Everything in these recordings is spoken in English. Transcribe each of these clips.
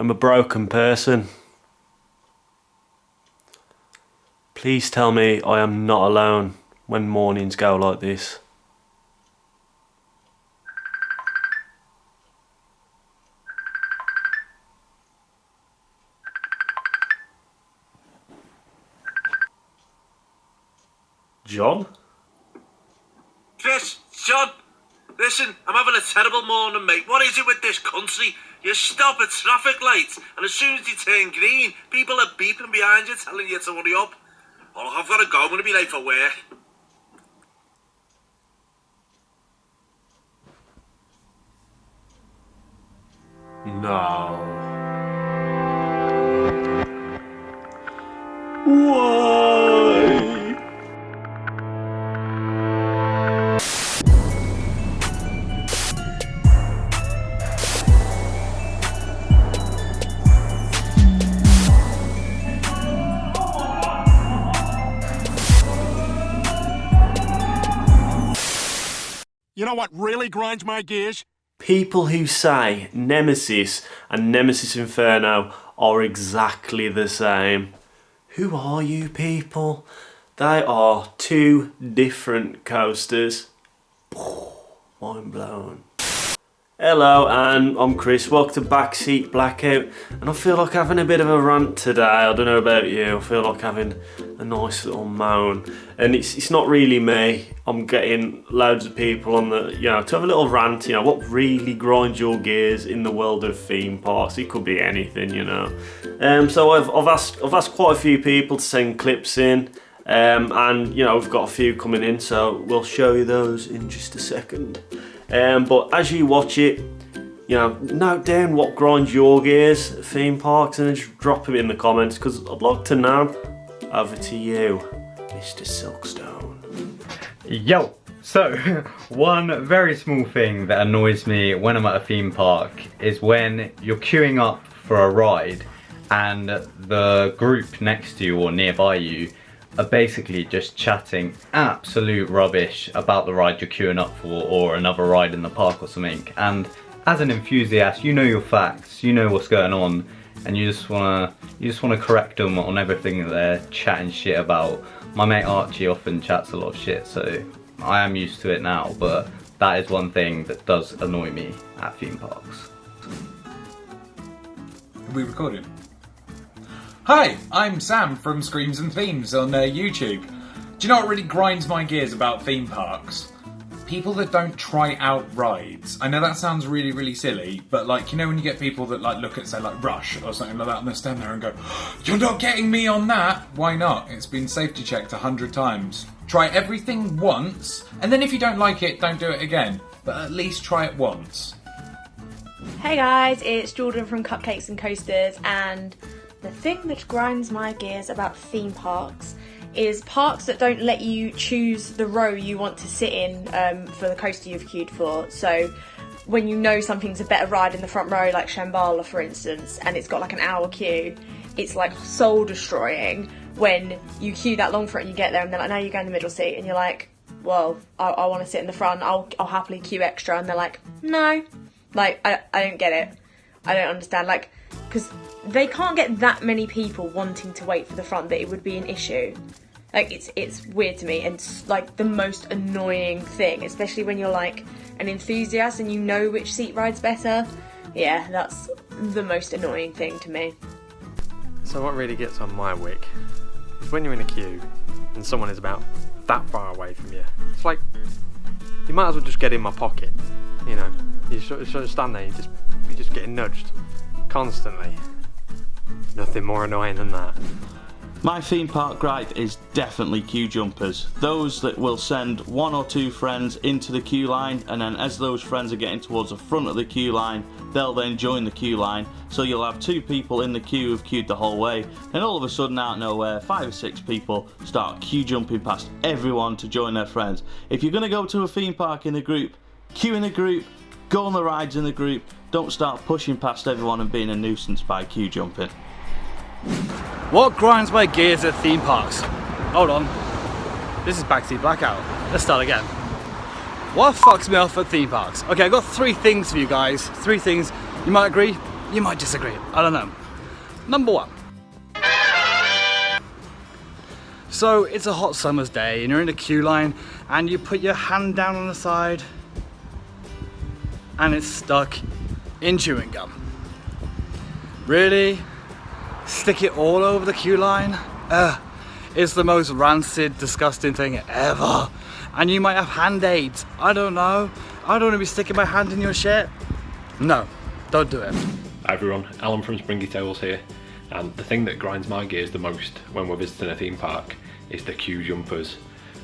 I'm a broken person. Please tell me I am not alone when mornings go like this. John? Chris, John, listen, I'm having a terrible morning, mate. What is it with this country? You stop at traffic lights, and as soon as you turn green, people are beeping behind you, telling you to hurry up. Oh, look, I've got to go. I'm going to be late for work. No. Why? You know what really grinds my gears? People who say Nemesis and Nemesis Inferno are exactly the same. Who are you people? They are two different coasters. Mind blown. Hello, and I'm Chris. Welcome to Backseat Blackout. And I feel like having a bit of a rant today. I don't know about you. I feel like having a nice little moan. And it's not really me. I'm getting loads of people on the, to have a little rant, what really grinds your gears in the world of theme parks. It could be anything, So I've asked quite a few people to send clips in. And we've got a few coming in, so we'll show you those in just a second. But as you watch it, note down what grinds your gears at theme parks and then just drop it in the comments, because I'd like to know. Over to you, Mr. Silkstone. Yo! So, one very small thing that annoys me when I'm at a theme park is when you're queuing up for a ride and the group next to you or nearby you are basically just chatting absolute rubbish about the ride you're queuing up for or another ride in the park or something. And as an enthusiast, you know your facts, you know what's going on, and you just wanna correct them on everything that they're chatting shit about. My mate Archie often chats a lot of shit, so I am used to it now, but that is one thing that does annoy me at theme parks. Are we recording? Hi, I'm Sam from Screams and Themes on YouTube. Do you know what really grinds my gears about theme parks? People that don't try out rides. I know that sounds really, really silly, but when you get people that look at, say, Rush or something like that, and they stand there and go, "You're not getting me on that!" Why not? It's been safety checked 100 times. Try everything once, and then if you don't like it, don't do it again. But at least try it once. Hey guys, it's Jordan from Cupcakes and Coasters, and the thing that grinds my gears about theme parks is parks that don't let you choose the row you want to sit in for the coaster you've queued for. So when you know something's a better ride in the front row, like Shambhala for instance, and it's got an hour queue, it's soul destroying when you queue that long for it and you get there and they're like, no, you go in the middle seat, and you're like, well, I want to sit in the front, I'll happily queue extra, and they're like, no, I don't get it, I don't understand, because they can't get that many people wanting to wait for the front that it would be an issue. It's weird to me, and the most annoying thing, especially when you're an enthusiast and you know which seat rides better. Yeah, that's the most annoying thing to me. So what really gets on my wick is when you're in a queue and someone is about that far away from you. It's you might as well just get in my pocket, You sort of stand there, you're just getting nudged constantly. Nothing more annoying than that. My theme park gripe is definitely queue jumpers. Those that will send one or two friends into the queue line, and then as those friends are getting towards the front of the queue line, they'll then join the queue line. So you'll have two people in the queue who've queued the whole way, and all of a sudden out of nowhere, 5 or 6 people start queue jumping past everyone to join their friends. If you're going to go to a theme park in a group, queue in a group, go on the rides in the group, don't start pushing past everyone and being a nuisance by queue jumping. What grinds my gears at theme parks? Hold on. This is Backseat Blackout. Let's start again. What fucks me off at theme parks? Okay, I've got 3 things for you guys. 3 things. You might agree, you might disagree. I don't know. Number 1. So it's a hot summer's day and you're in a queue line and you put your hand down on the side and it's stuck in chewing gum. Really? Stick it all over the queue line? It's the most rancid, disgusting thing ever. And you might have hand aids. I don't know. I don't want to be sticking my hand in your shit. No, don't do it. Hi everyone, Alan from SpringyTales here. And the thing that grinds my gears the most when we're visiting a theme park is the queue jumpers.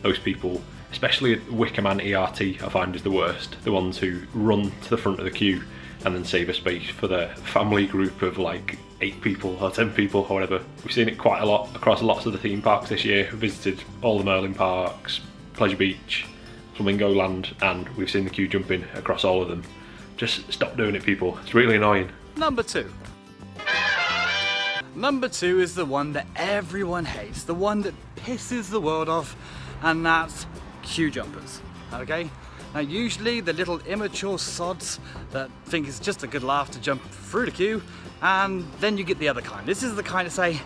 Those people, especially at Wickerman ERT, I find is the worst. The ones who run to the front of the queue and then save a space for the family group of like 8 people or 10 people or whatever. We've seen it quite a lot across lots of the theme parks this year. We've visited all the Merlin parks, Pleasure Beach, Flamingo Land, and we've seen the queue jumping across all of them. Just stop doing it, people. It's really annoying. Number 2. Number 2 is the one that everyone hates, the one that pisses the world off, and that's queue jumpers, okay? Now usually the little immature sods that think it's just a good laugh to jump through the queue, and then you get the other kind. This is the kind that say,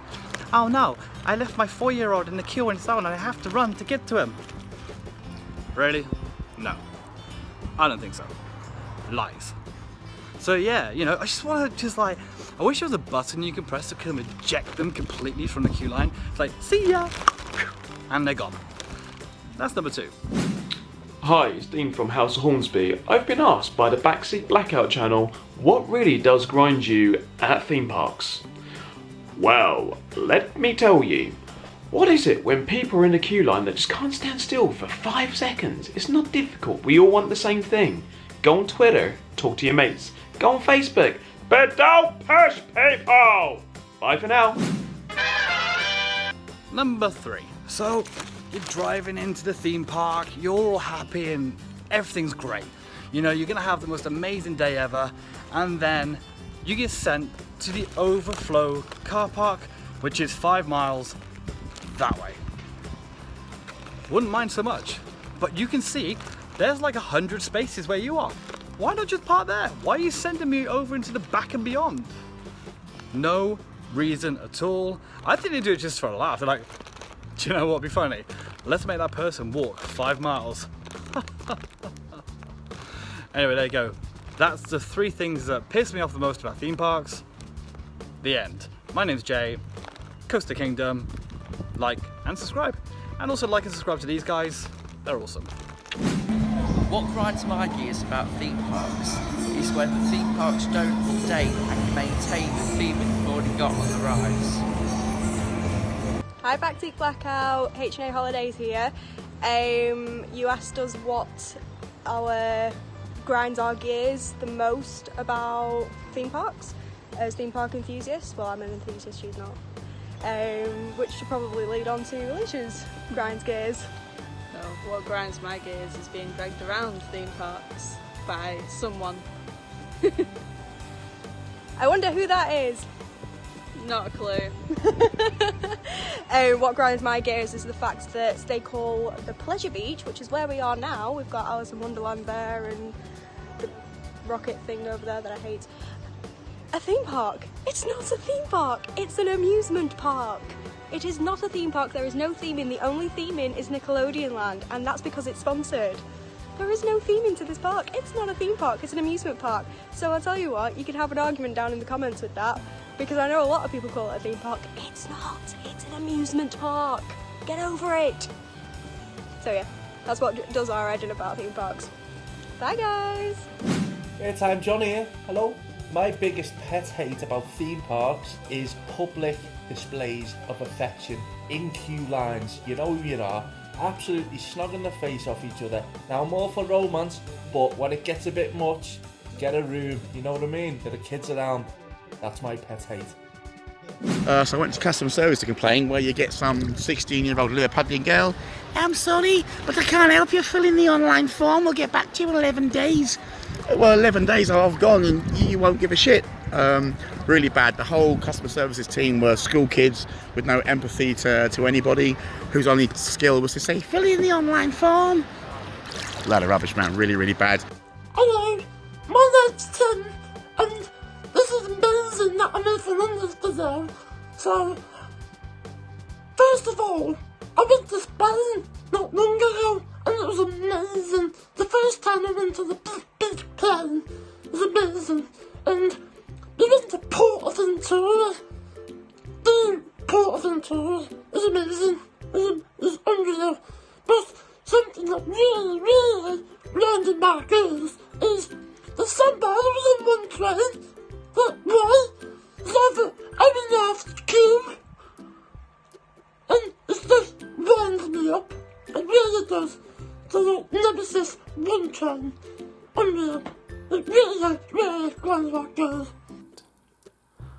oh no, I left my 4-year-old in the queue and so on and I have to run to get to him. Really? No. I don't think so. Lies. So yeah, you know, I just want to I wish there was a button you can press to kind of eject them completely from the queue line. It's like, see ya! And they're gone. That's number 2. Hi, it's Dean from House of Hornsby. I've been asked by the Backseat Blackout channel, what really does grind you at theme parks? Well, let me tell you. What is it when people are in the queue line that just can't stand still for 5 seconds? It's not difficult, we all want the same thing. Go on Twitter, talk to your mates. Go on Facebook, but don't push people! Bye for now. Number 3. So, you're driving into the theme park, you're all happy and everything's great. You know, you're gonna have the most amazing day ever, and then you get sent to the overflow car park, which is 5 miles that way. Wouldn't mind so much, but you can see there's like 100 spaces where you are. Why not just park there? Why are you sending me over into the back and beyond? No reason at all. I think they do it just for a laugh. They're like, do you know what would be funny? Let's make that person walk 5 miles. Anyway, there you go. That's the 3 things that piss me off the most about theme parks. The end. My name's Jay. Coaster Kingdom. Like and subscribe. And also like and subscribe to these guys. They're awesome. What grinds my gears about theme parks is when the theme parks don't update and maintain the theme they've already got on the rides. Hi, Backseat Blackout, H&A Holidays here. You asked us what grinds our gears the most about theme parks as theme park enthusiasts. Well, I'm an enthusiast, she's not. Which should probably lead on to Alicia's grinds gears. So what grinds my gears is being dragged around theme parks by someone. I wonder who that is. Not a clue. What grinds my gears is the fact that they call the Pleasure Beach, which is where we are now, we've got Alice in Wonderland there and the rocket thing over there that I hate, a theme park. It's not a theme park, it's an amusement park. It is not a theme park, there is no theming, the only theming is Nickelodeon Land, and that's because it's sponsored. There is no theming to this park, it's not a theme park, it's an amusement park. So I'll tell you what, you can have an argument down in the comments with that, because I know a lot of people call it a theme park. It's not, it's an amusement park. Get over it. So yeah, that's what does our head in about theme parks. Bye guys. Airtime John here, hello. My biggest pet hate about theme parks is public displays of affection in queue lines. You know who you are, absolutely snogging the face off each other. Now I'm all for romance, but when it gets a bit much, get a room, you know what I mean? Get the kids around. That's my pet hate. So I went to customer service to complain, where you get some 16-year-old Liverpudlian girl. I'm sorry, but I can't help you. Fill in the online form. We'll get back to you in 11 days. Well, 11 days I've gone and you won't give a shit. Really bad. The whole customer services team were school kids with no empathy to anybody, whose only skill was to say, fill in the online form. A lot of rubbish, man. Really, really bad. Hello, my name's Tim, and this is that I'm in for this video. So, first of all, I went to Spain not long ago, and it was amazing. The first time I went to the big plane was amazing, and we went to Port of Ventura. The Port of Ventura is amazing. It's unreal. But something that really landed my gears is the somebody was in one train that was over every queue, and it just winds me up. It really does. So the Nemesis one train, unreal. It really grinds my gears.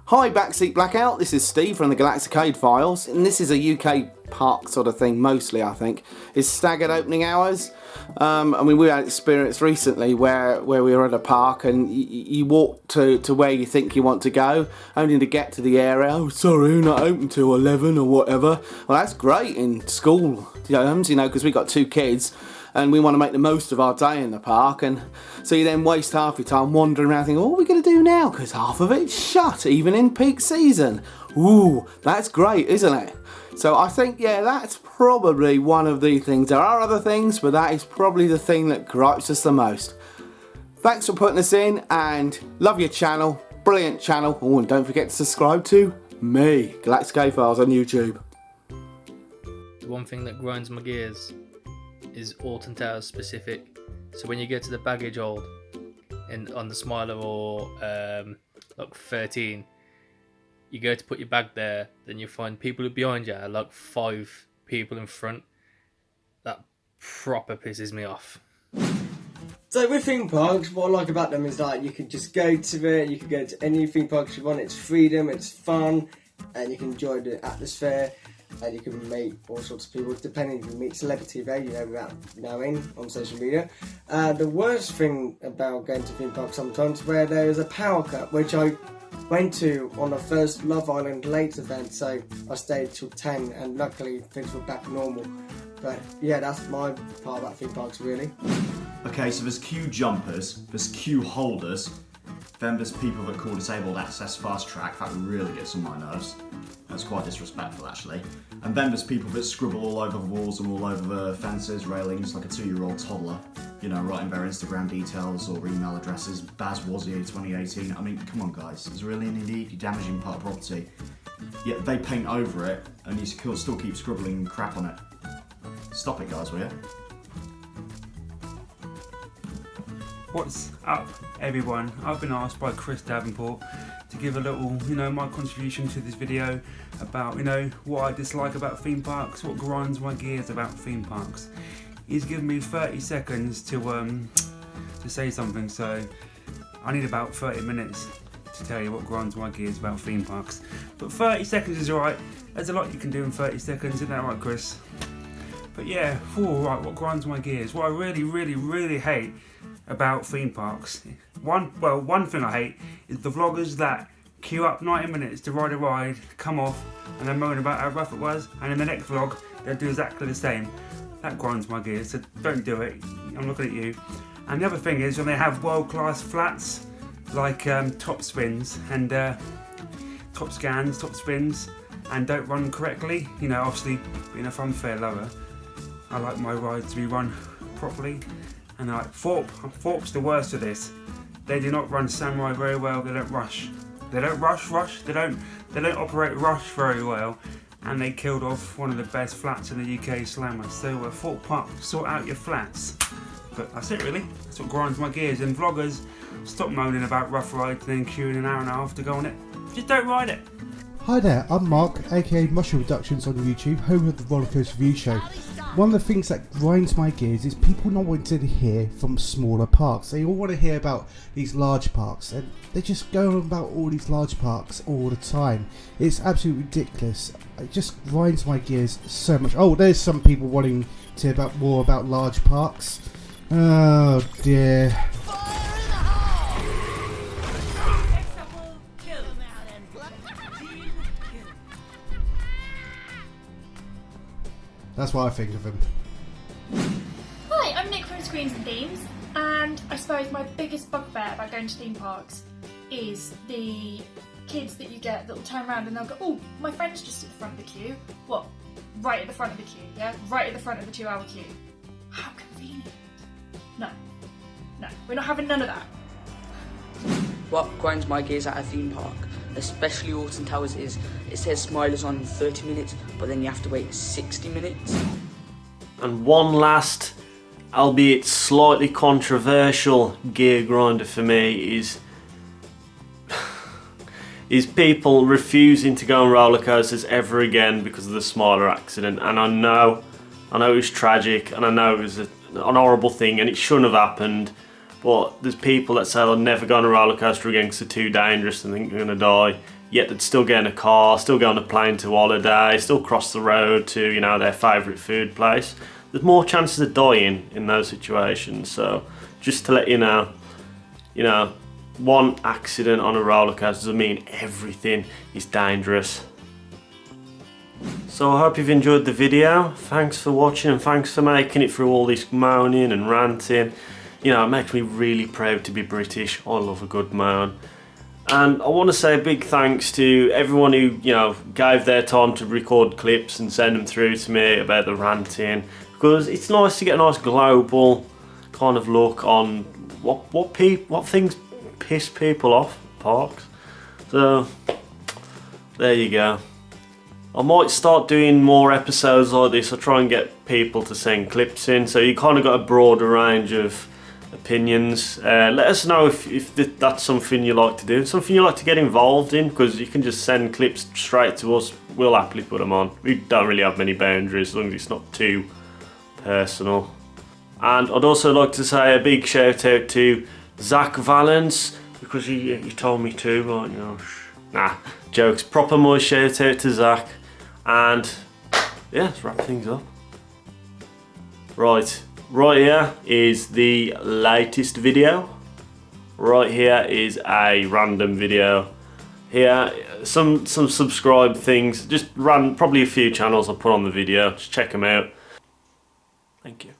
Hi Backseat Blackout, this is Steve from the Galaxicade files, and this is a UK park sort of thing mostly, I think. It's staggered opening hours. I mean, we had experience recently where we were at a park and you walk to where you think you want to go, only to get to the area, oh sorry, we're not open till 11 or whatever. Well, that's great in school terms, you know, because we got 2 kids and we want to make the most of our day in the park, and so you then waste half your time wandering around thinking, what are we going to do now? Because half of it's shut, even in peak season. Ooh, that's great, isn't it? So I think, yeah, that's probably one of the things. There are other things, but that is probably the thing that gripes us the most. Thanks for putting us in, and love your channel. Brilliant channel. Oh, and don't forget to subscribe to me, Galaxicade Files on YouTube. The one thing that grinds my gears is Alton Towers specific. So when you get to the baggage hold on the Smiler or like 13, you go to put your bag there, then you find people behind you, like 5 people in front. That proper pisses me off. So with theme parks, what I like about them is like you can just go to it, you can go to any theme parks you want, it's freedom, it's fun, and you can enjoy the atmosphere, and you can meet all sorts of people, depending if you meet celebrity there, you know, without knowing on social media. The worst thing about going to theme parks sometimes, where there is a power cut, which I went to on the first Love Island Late event, so I stayed till 10, and luckily things were back normal. But yeah, that's my part about theme parks, really. Okay, so there's queue jumpers, there's queue holders, then there's people that call disabled access fast track. That really gets on my nerves. That's quite disrespectful, actually. And then there's people that scribble all over the walls and all over the fences, railings, like a 2-year-old toddler. You know, writing their Instagram details or email addresses. Baz Wazir 2018. I mean, come on, guys. Is there really any need? You're damaging part of property. Yet they paint over it, and you still keep scribbling crap on it. Stop it, guys, will you? What's up, everyone? I've been asked by Chris Davenport to give a little, my contribution to this video about, what I dislike about theme parks, what grinds my gears about theme parks. He's given me 30 seconds to say something, so I need about 30 minutes to tell you what grinds my gears about theme parks. But 30 seconds is alright. There's a lot you can do in 30 seconds, isn't that right, Chris? But yeah, right, what grinds my gears? What I really hate about theme parks. One thing I hate is the vloggers that queue up 90 minutes to ride a ride, come off, and then moan about how rough it was, and in the next vlog they'll do exactly the same. That grinds my gears, so don't do it. I'm looking at you. And the other thing is when they have world-class flats like top spins and top scans, top spins, and don't run correctly. Obviously being a funfair lover, I like my rides to be run properly. And like Thorpe's the worst of this. They do not run Samurai very well. They don't rush. They don't rush. They don't operate rush very well. And they killed off one of the best flats in the UK Slammer. So Thorpe Park, sort out your flats. But that's it really. That's what grinds my gears. And vloggers, stop moaning about rough rides and then queuing an hour and a half to go on it. Just don't ride it. Hi there, I'm Mark, aka Mushroom Productions on YouTube, home of the Rollercoaster Review Show. One of the things that grinds my gears is people not wanting to hear from smaller parks. They all want to hear about these large parks, and they just go on about all these large parks all the time. It's absolutely ridiculous. It just grinds my gears so much. Oh, there's some people wanting to hear about more about large parks. Oh dear. That's what I think of him. Hi, I'm Nick from Screens and Themes, and I suppose my biggest bugbear about going to theme parks is the kids that you get that will turn around and they'll go, oh, my friend's just at the front of the queue. What? Right at the front of the queue, yeah? Right at the front of the 2-hour queue. How convenient. No. No, we're not having none of that. What grinds my gears at a theme park, especially Alton Towers, is it says Smilers on in 30 minutes, but then you have to wait 60 minutes. And one last, albeit slightly controversial, gear grinder for me is people refusing to go on roller coasters ever again because of the Smiler accident. And I know it was tragic, and I know it was an horrible thing, and it shouldn't have happened. But there's people that say they'll never go on a roller coaster again because they're too dangerous and think they're going to die. Yet they'd still get in a car, still go on a plane to holiday, still cross the road to, you know, their favourite food place. There's more chances of dying in those situations. So just to let you know, one accident on a roller coaster doesn't mean everything is dangerous. So I hope you've enjoyed the video. Thanks for watching, and thanks for making it through all this moaning and ranting. You know, it makes me really proud to be British. I love a good moan. And I want to say a big thanks to everyone who, you know, gave their time to record clips and send them through to me about the ranting, because it's nice to get a nice global kind of look on what things piss people off at parks. So there you go. I might start doing more episodes like this. I'll try and get people to send clips in, so you kind of got a broader range of opinions. Let us know if that's something you like to do, something you like to get involved in, because you can just send clips straight to us. We'll happily put them on. We don't really have many boundaries as long as it's not too personal. And I'd also like to say a big shout out to Zach Valence, because he told me to, but you know, nah, jokes. Proper more shout out to Zach. And yeah, let's wrap things up. Right here is the latest video. Right here is a random video. Here, some subscribe things. Just probably a few channels I'll put on the video. Just check them out. Thank you.